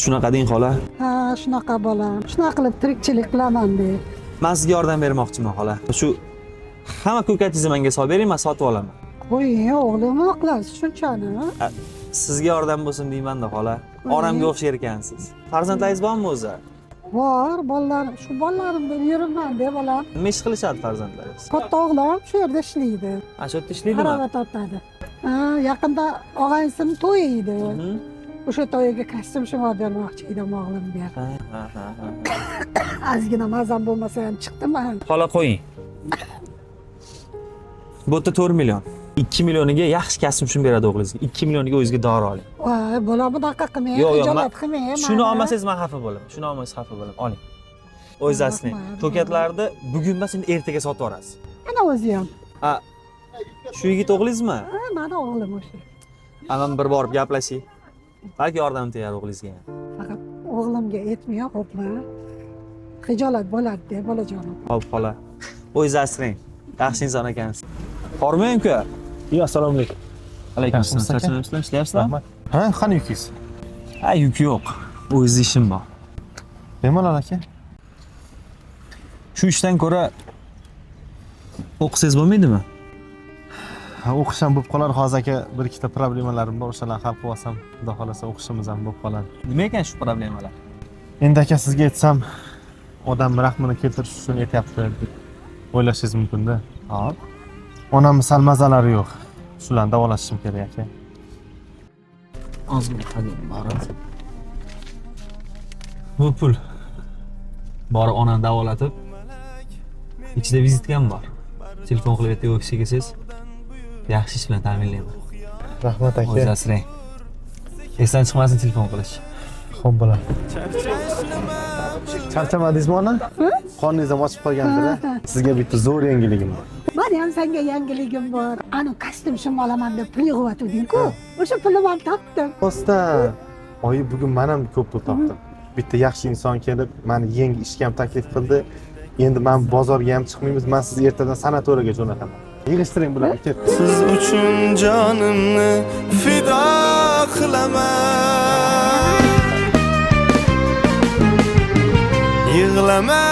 Shunaqa deng xola. Ha, shunaqa bolam. Shunaqa qilib tirikchilik qilaman deb. Men sizga yordam bermoqchiman xola. Shu hamma ko'katingizni menga solib bering, men sotib olaman. Qo'ying, o'g'lim, nima qilasiz shunchani? Sizga yordam bo'lsin deyman-da xola. Onamga o'xshayar ekansiz. Farzandlaringiz bormi o'zi? Bor, bolalar, shu bolalarim bilan yuribman deb bolam. Nima ish qilishadi farzandlaringiz? Katta o'g'lim shu yerda ishlaydi. Ha, shu yerda ishlaydimi? Arava tortadi. Ha, yaqinda og'aynisini to'yi edi. O'sha to'yiga kostyum shimo bermoqchi edim o'g'limga. Ha. Ozgina mazam bo'lmasa ham chiqdim men. Xola qo'ying. Bu yerda 4 million. 2 millioniga yaxshi kostyum shim beradi o'g'lingizga. 2 millioniga o'zingizga dori oling. Voy, bola bunaqa qilmang, Yo'q, hijolat qilmang. Shuni olmasangiz men xafa bo'laman. Shuni olmasangiz xafa bo'laman. Oling. O'zingizning to'katlarni bugun emas, endi ertaga sotib yuborasiz. Ana o'zi ham. Ha. Shu yigit o'g'lingizmi? Ha, meni o'g'lim o'sha. Men bir borib gaplashing. Balki yordam tegadi o'g'lingizga ham. Faqat o'g'limga aytmay, xo'pmi? Hijolat bo'ladi-da, bolajonim. Xo'p, xola. O'zingiz asrang. Yaxshi inson ekansiz. Bormaymi-ku? Assalomu alaykum. Alaykum assalom. Ishlayapsizmi? Rahmat. Ha, qani yukingiz? Ha, yuk yo'q. O'zingizning ishim bor. Bemalol aka. Shu ishdan ko'ra o'qisangiz bo'lmaydimi? Ha, o'qish ham bo'lib qolar. Hozir aka bir ikkita problemalarim bor, o'shalarni hal qilib olsam, xudo xolasa o'qishimiz ham bo'lib qoladi. Nima ekan shu problemalar? Endi aka sizga aytsam, odam rahmini keltirish uchun aytyapti deb o'ylashingiz mumkin-da. Hop. Onamni sal mazalari yo'q. Shularni davolashim kerak aka. Ozgina qadam borib. Bu pul borib onani davolatib, ichida vizitkam bor. Telefon qilib ertaga ofisga kelsangiz, yaxshi ish bilan ta'minlayman. Rahmat aka. O'zingiz asrang. Esdan chiqmasin telefon qilish. Xo'p bo'ladi. Charchamadingizmi ona? Qoningiz ham ochib qolgandir-a? Sizga bitta zo'r yangiligim bor. Meni ham senga yangiligim bor. Ana kostyum shim olaman deb pul yig'yotding-ku. O'sha pulimni ham topdim. Posta. Oyi bugun men ham ko'p pul topdim. Bitta yaxshi inson kelib, meni yangi ishga ham taklif qildi. Endi men bozorga ham chiqmaymiz. Men sizni ertadan sanatoriyaga jo'nataman. Yig'ishtiring bularni, ketdi. Siz uchun jonimni fido qilaman. Yig'lama